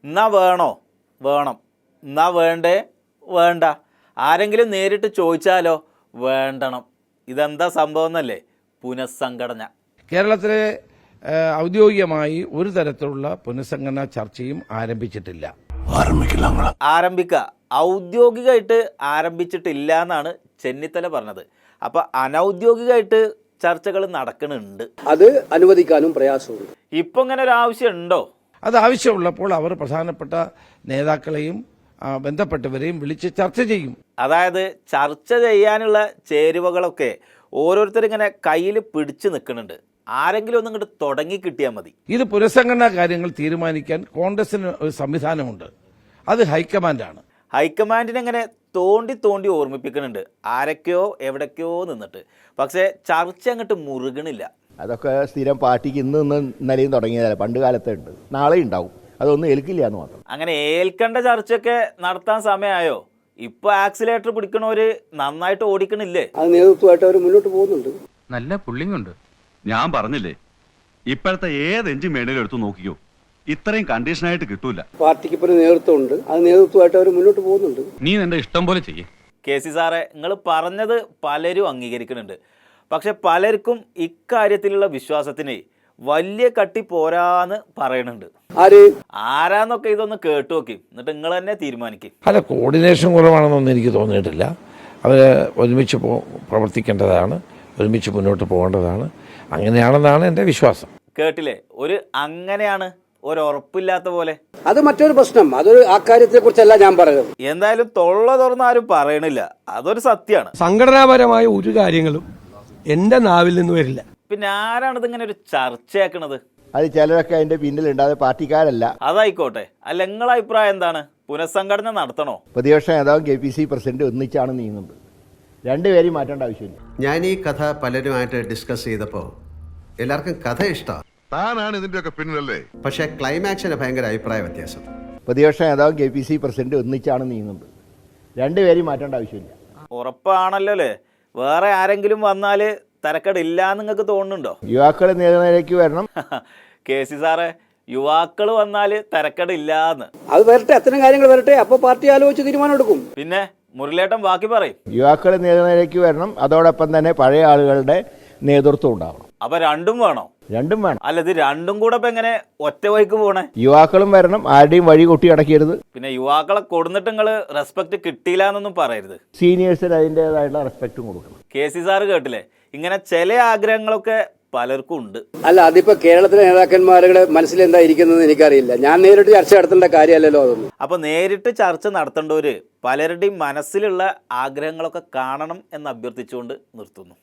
എന്നാ വേണോ? വേണം. എന്നാ വേണ്ടേ? വേണ്ട. ആരെങ്കിലും നേരിട്ട് ചോദിച്ചാലോ? വേണ്ടണം. ഇതെന്താ സംഭവം എന്നല്ലേ? പുനഃസംഘടന. കേരളത്തിലെ ഔദ്യോഗികമായി ഒരു തരത്തിലുള്ള പുനഃസംഘടനാ ചർച്ചയും ആരംഭിച്ചിട്ടില്ല. ആരംഭിക്കുക ഔദ്യോഗികമായിട്ട് ആരംഭിച്ചിട്ടില്ല എന്നാണ് ചെന്നിത്തല പറഞ്ഞത്. അപ്പം അനൗദ്യോഗികമായിട്ട് ചർച്ചകൾ നടക്കുന്നുണ്ട്. അത് അനുവദിക്കാനും പ്രയാസമുണ്ട്. ഇപ്പം ഇങ്ങനെ ഒരു ആവശ്യം ഉണ്ടോ? അത് ആവശ്യമുള്ളപ്പോൾ അവർ പ്രധാനപ്പെട്ട നേതാക്കളെയും ബന്ധപ്പെട്ടവരെയും വിളിച്ച് ചർച്ച ചെയ്യും. അതായത് ചർച്ച ചെയ്യാനുള്ള ചേരുവകളൊക്കെ ഓരോരുത്തരിങ്ങനെ കയ്യിൽ പിടിച്ചു നിൽക്കുന്നുണ്ട്. ആരെങ്കിലും ഒന്നും ഇങ്ങോട്ട് തുടങ്ങി കിട്ടിയാൽ മതി. ഇത് പുനഃസംഘടനാ കാര്യങ്ങൾ തീരുമാനിക്കാൻ കോൺഗ്രസിന് ഒരു സംവിധാനമുണ്ട്. അത് ഹൈക്കമാൻഡാണ്. ഹൈക്കമാൻഡിനെ ഇങ്ങനെ തോണ്ടി ഓർമ്മിപ്പിക്കുന്നുണ്ട്, ആരൊക്കെയോ എവിടേക്കോ നിന്നിട്ട്. പക്ഷേ ചർച്ച അങ്ങോട്ട് മുറുകണില്ല. അതൊക്കെ സ്ഥിരം പാർട്ടിക്ക് ഇന്ന് ഇന്നലെയും തുടങ്ങിയതല്ല, പണ്ട് കാലത്തെ ഉണ്ട്, നാളെ ഉണ്ടാവും. അതൊന്നും ഏൽക്കില്ല എന്ന് മാത്രം. അങ്ങനെ ഏൽക്കേണ്ട ചർച്ചയൊക്കെ നടത്താൻ സമയമായോ? ഇപ്പൊ ആക്സിലേറ്റർ പിടിക്കണവര് നന്നായിട്ട് ഓടിക്കണില്ലേ? അത് നേതൃത്വമായിട്ട് അവർ മുന്നോട്ട് പോകുന്നുണ്ട്. നല്ല പുള്ളിങ് ഉണ്ട്. ഞാൻ പറഞ്ഞില്ലേ, ഇപ്പോഴത്തെ ഏത് എഞ്ചിൻ വേണേലും എടുത്തു നോക്കിക്കോ, ഇത്രയും കണ്ടീഷനായിട്ട് കിട്ടൂല. പാർട്ടിക്ക് ഇപ്പോൾ നേതൃത്വമുണ്ട്, അത് നേതൃത്വമായിട്ട് അവർ മുന്നോട്ട് പോകുന്നുണ്ട്. നീ നിന്റെ ഇഷ്ടം പോലെ ചെയ്യേ. കെ.സി. സാറേ, നിങ്ങൾ പറഞ്ഞത് പലരും അംഗീകരിക്കുന്നുണ്ട്. പക്ഷെ പലർക്കും ഇക്കാര്യത്തിലുള്ള വിശ്വാസത്തിന് വലിയ കട്ടി പോരാന്ന് പറയുന്നുണ്ട്. ആരാന്നൊക്കെ ഇതൊന്ന് കേട്ടു നോക്കി, എന്നിട്ട് നിങ്ങൾ തന്നെ തീരുമാനിക്കും. അല്ല, കോർഡിനേഷൻ കുറവാണെന്നൊന്നും എനിക്ക് തോന്നിയിട്ടില്ല. അവർ ഒരുമിച്ച് പ്രവർത്തിക്കേണ്ടതാണ്, ഒരുമിച്ച് മുന്നോട്ട് പോകേണ്ടതാണ്. അങ്ങനെയാണെന്നാണ് എൻ്റെ വിശ്വാസം. കേട്ടില്ലേ? ഒരു അങ്ങനെയാണ്, ഒരു ഉറപ്പില്ലാത്ത പോലെ. അത് മറ്റൊരു പ്രശ്നം. അതൊരു ആ കാര്യത്തെ കുറിച്ചല്ല ഞാൻ പറയുന്നത്. എന്തായാലും തൊള്ള തുറന്നാരും പറയണില്ല, അതൊരു സത്യമാണ്. സംഘടനാപരമായ ഒരു കാര്യങ്ങളും എൻ്റെ നാവിൽ നിന്ന് വരില്ല. പിന്നെ ആരാണിത് ഇങ്ങനെ ഒരു ചർച്ചയാക്കണത്? അത് ചിലരൊക്കെ അതിന്റെ പിന്നിലുണ്ടാതെ പാർട്ടിക്കാരല്ല. അതായിക്കോട്ടെ. അല്ല, നിങ്ങളെ അഭിപ്രായം എന്താണ്? പുനഃസംഘടന നടത്തണോ? പ്രതിപക്ഷ നേതാവും KPC പ്രസിഡന്റ് ഒന്നിച്ചാണ് നീങ്ങുന്നത്. രണ്ടുപേരും മാറ്റേണ്ട ആവശ്യമില്ല. ഞാൻ ഈ കഥ പലരുമായിട്ട് ഡിസ്കസ് ചെയ്തപ്പോൾ എല്ലാവർക്കും കഥ ഇഷ്ടമാണ്. താനാണ് ഇതിന്റെയൊക്കെ പിന്നിലല്ലേ? പക്ഷേ ക്ലൈമാക്സിന് ഭയങ്കര അഭിപ്രായ വ്യത്യാസം. പ്രതിപക്ഷ നേതാവും KPC പ്രസിഡന്റ് ഒന്നിച്ചാണ് നീങ്ങുന്നത്. രണ്ടുപേരും മാറ്റേണ്ട ആവശ്യമില്ല. ഉറപ്പാണല്ലോ അല്ലേ? വേറെ ആരെങ്കിലും വന്നാല് തരക്കേടില്ല നിങ്ങൾക്ക് തോന്നുന്നുണ്ടോ? യുവാക്കൾ നേതൃനിരയ്ക്ക് വരണം. കെ.സി. സാറേ, യുവാക്കൾ വന്നാല് തരക്കേടില്ലാന്ന്. അത് വരട്ടെ, അത്തരം കാര്യങ്ങൾ വരട്ടെ, അപ്പോൾ പാർട്ടി ആലോചിച്ച് തീരുമാനം എടുക്കും. പിന്നെ മുരളിയേട്ടൻ ബാക്കി പറയും. യുവാക്കൾ നേതൃനിരയ്ക്ക് വരണം, അതോടൊപ്പം തന്നെ പഴയ ആളുകളുടെ നേതൃത്വം ഉണ്ടാവണം. അപ്പൊ രണ്ടും വേണോ? രണ്ടും വേണം. അല്ല, ഇത് രണ്ടും കൂടെ ഇപ്പൊ എങ്ങനെ ഒറ്റ വഴിക്ക് പോണേ? യുവാക്കളും വരണം, ആരുടെയും വഴി കൊട്ടി അടക്കരുത്. പിന്നെ യുവാക്കളെ കൊടുത്തിട്ട് നിങ്ങള് റെസ്പെക്ട് കിട്ടിയില്ല എന്നൊന്നും പറയരുത്. സീനിയേഴ്സിന് അതിൻ്റെതായിട്ടുള്ള റെസ്പെക്റ്റും കൊടുക്കണം. കെ.സി. സാറ് കേട്ടില്ലേ? ഇങ്ങനെ ചില ആഗ്രഹങ്ങളൊക്കെ പലർക്കും ഉണ്ട്. അല്ല, അതിപ്പോ കേരളത്തിലെ നേതാക്കന്മാരുടെ മനസ്സിലെന്താ ഇരിക്കുന്നത് എനിക്കറിയില്ല. ഞാൻ നേരിട്ട് ചർച്ച നടത്തേണ്ട കാര്യമല്ലല്ലോ അതൊന്നും. അപ്പൊ നേരിട്ട് ചർച്ച നടത്തേണ്ടവര് പലരുടെയും മനസ്സിലുള്ള ആഗ്രഹങ്ങളൊക്കെ കാണണം എന്ന് അഭ്യർത്ഥിച്ചുകൊണ്ട് നിർത്തുന്നു.